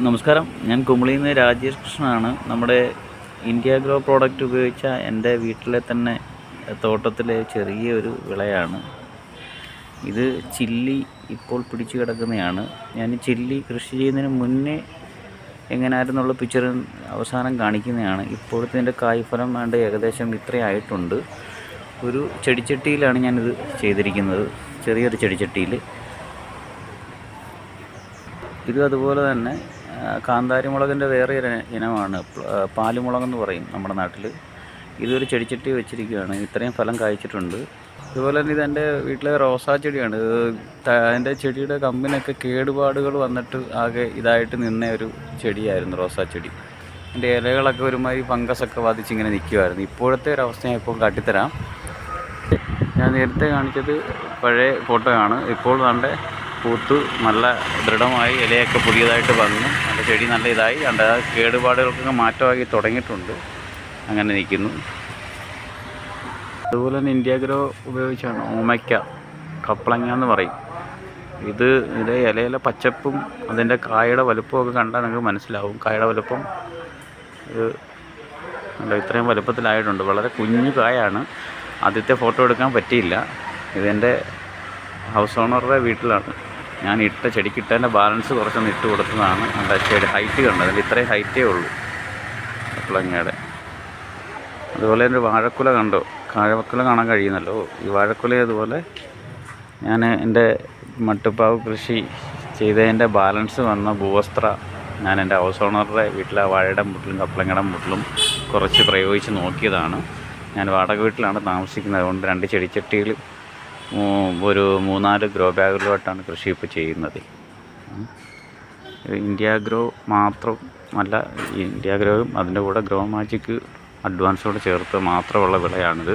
നമസ്കാരം, ഞാൻ കുമളിയിൽ നിന്ന് രാജേഷ് കൃഷ്ണനാണ്. നമ്മുടെ ഇന്ത്യ ഗ്രോ പ്രോഡക്റ്റ് ഉപയോഗിച്ച എൻ്റെ വീട്ടിലെ തന്നെ തോട്ടത്തിലെ ചെറിയൊരു വിളയാണ് ഇത്. ചില്ലി ഇപ്പോൾ പിടിച്ചു കിടക്കുന്നതാണ്. ഞാൻ ചില്ലി കൃഷി ചെയ്യുന്നതിന് മുന്നേ എങ്ങനെയായിരുന്നുള്ള പിക്ചർ അവസാനം കാണിക്കുന്നതാണ്. ഇപ്പോഴത്തെ എൻ്റെ കായ്ഫലം വേണ്ട ഏകദേശം ഇത്രയായിട്ടുണ്ട്. ഒരു ചെടിച്ചട്ടിയിലാണ് ഞാനിത് ചെയ്തിരിക്കുന്നത്, ചെറിയൊരു ചെടിച്ചട്ടിയിൽ. ഇത് അതുപോലെ തന്നെ കാന്താരി മുളകിൻ്റെ വേറെ ഇനമാണ്, പാലുമുളകെന്ന് പറയും നമ്മുടെ നാട്ടിൽ. ഇതൊരു ചെടിച്ചട്ടി വെച്ചിരിക്കുകയാണ്, ഇത്രയും ഫലം കായ്ച്ചിട്ടുണ്ട്. അതുപോലെ തന്നെ ഇതെൻ്റെ വീട്ടിലെ റോസാ ചെടിയാണ്. എൻ്റെ ചെടിയുടെ കമ്പിനൊക്കെ കേടുപാടുകൾ വന്നിട്ട് ആകെ ഇതായിട്ട് നിന്ന ഒരു ചെടിയായിരുന്നു റോസാ ചെടി. എൻ്റെ ഇലകളൊക്കെ ഒരുമാതിരി ഫംഗസൊക്കെ ബാധിച്ചിങ്ങനെ നിൽക്കുമായിരുന്നു. ഇപ്പോഴത്തെ ഒരവസ്ഥ ഞാൻ ഇപ്പോൾ കാട്ടിത്തരാം. ഞാൻ നേരത്തെ കാണിച്ചത് പഴയ ഫോട്ടോയാണ്. ഇപ്പോൾ നല്ല പൂത്ത് നല്ല ദൃഢമായി ഇലയൊക്കെ പുതിയതായിട്ട് വന്നു. നല്ല ചെടി നല്ല ഇതായി, അതിൻ്റെ കേടുപാടുകൾക്കൊക്കെ മാറ്റമായി തുടങ്ങിയിട്ടുണ്ട്. അങ്ങനെ നിൽക്കുന്നു. അതുപോലെ തന്നെ ഇന്ത്യ ഗ്രോ ഉപയോഗിച്ചാണ് ഓമയ്ക്ക, കപ്പളങ്ങ എന്ന് പറയും. ഇതിൻ്റെ ഇലയിലെ പച്ചപ്പും അതിൻ്റെ കായയുടെ വലുപ്പമൊക്കെ കണ്ടാൽ നിങ്ങൾക്ക് മനസ്സിലാവും. കായയുടെ വലുപ്പം ഇത്രയും വലുപ്പത്തിലായിട്ടുണ്ട്. വളരെ കുഞ്ഞു കായാണ്. ആദ്യത്തെ ഫോട്ടോ എടുക്കാൻ പറ്റിയില്ല. ഇതെൻ്റെ ഹൗസ് ഓണറുടെ വീട്ടിലാണ് ഞാൻ ഇട്ട ചെടിക്കിട്ടതിൻ്റെ ബാലൻസ് കുറച്ചൊന്ന് ഇട്ട് കൊടുത്തതാണ്. എൻ്റെ ചെടി ഹൈറ്റ് കണ്ടത്, അതിൻ്റെ ഇത്രയും ഹൈറ്റേ ഉള്ളൂ കപ്പളങ്ങയുടെ. അതുപോലെ എൻ്റെ വാഴക്കുല കണ്ടോ, വാഴക്കുല കാണാൻ കഴിയുന്നല്ലോ. ഈ വാഴക്കുല അതുപോലെ ഞാൻ എൻ്റെ മട്ടുപ്പാവ് കൃഷി ചെയ്തതിൻ്റെ ബാലൻസ് വന്ന ഭൂവസ്ത്ര ഞാൻ എൻ്റെ ഹൗസ് ഓണറുടെ വീട്ടിലെ വാഴയുടെ മുട്ടിലും കപ്പളങ്ങയുടെ മുട്ടിലും കുറച്ച് പ്രയോഗിച്ച് നോക്കിയതാണ്. ഞാൻ വാടക വീട്ടിലാണ് താമസിക്കുന്നത്. അതുകൊണ്ട് 2 ചെടിച്ചട്ടിയിൽ ഒരു 3-4 ഗ്രോ ബാഗുകളിലോട്ടാണ് കൃഷി ഇപ്പോൾ ചെയ്യുന്നത്. ഇന്ത്യ ഗ്രോ മാത്രമല്ല, ഇന്ത്യ ഗ്രോയും അതിൻ്റെ കൂടെ ഗ്രോ മാജിക് അഡ്വാൻസോട് ചേർത്ത് മാത്രമുള്ള വിളയാണിത്.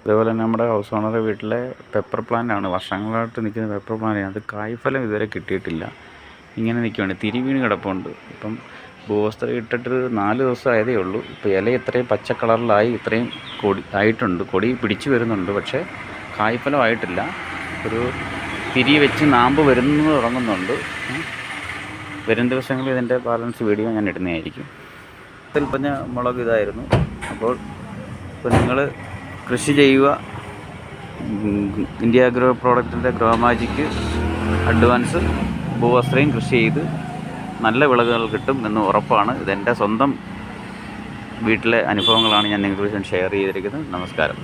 അതുപോലെ തന്നെ നമ്മുടെ ഹൗസ് ഓണറുടെ വീട്ടിലെ പെപ്പർ പ്ലാന്റാണ്, വർഷങ്ങളായിട്ട് നിൽക്കുന്ന പെപ്പർ പ്ലാന്റ്. അത് കായ്ഫലം ഇതുവരെ കിട്ടിയിട്ടില്ല. ഇങ്ങനെ നിൽക്കുകയാണ്, തിരി വീണ് കിടപ്പുണ്ട്. ഇപ്പം ഭൂവസ്ത്രം ഇട്ടിട്ട് 4 ദിവസം ആയതേ ഉള്ളൂ. ഇപ്പോൾ ഇല ഇത്രയും പച്ച കളറിലായി, ഇത്രയും കൊടി ആയിട്ടുണ്ട്, കൊടി പിടിച്ചു വരുന്നുണ്ട്. പക്ഷേ കായ്ഫലമായിട്ടില്ല. ഒരു തിരി വെച്ച് നാമ്പ് തുടങ്ങുന്നുണ്ട്. വരും ദിവസങ്ങളിൽ ഇതിൻ്റെ ബാലൻസ് വീഡിയോ ഞാൻ ഇടുന്നതായിരിക്കും. പറഞ്ഞ മുളക് ഇതായിരുന്നു. അപ്പോൾ നിങ്ങൾ കൃഷി ചെയ്യുക. ഇന്ത്യ ഗ്രോ പ്രോഡക്റ്റിൻ്റെ ഗ്രോ മാജിക് അഡ്വാൻസ് ഭൂവസ്ത്രയും കൃഷി ചെയ്ത് നല്ല വിളകൾ കിട്ടും എന്ന് ഉറപ്പാണ്. ഇതെൻ്റെ സ്വന്തം വീട്ടിലെ അനുഭവങ്ങളാണ് ഞാൻ നിങ്ങൾക്ക് ഷെയർ ചെയ്തിരിക്കുന്നത്. നമസ്കാരം.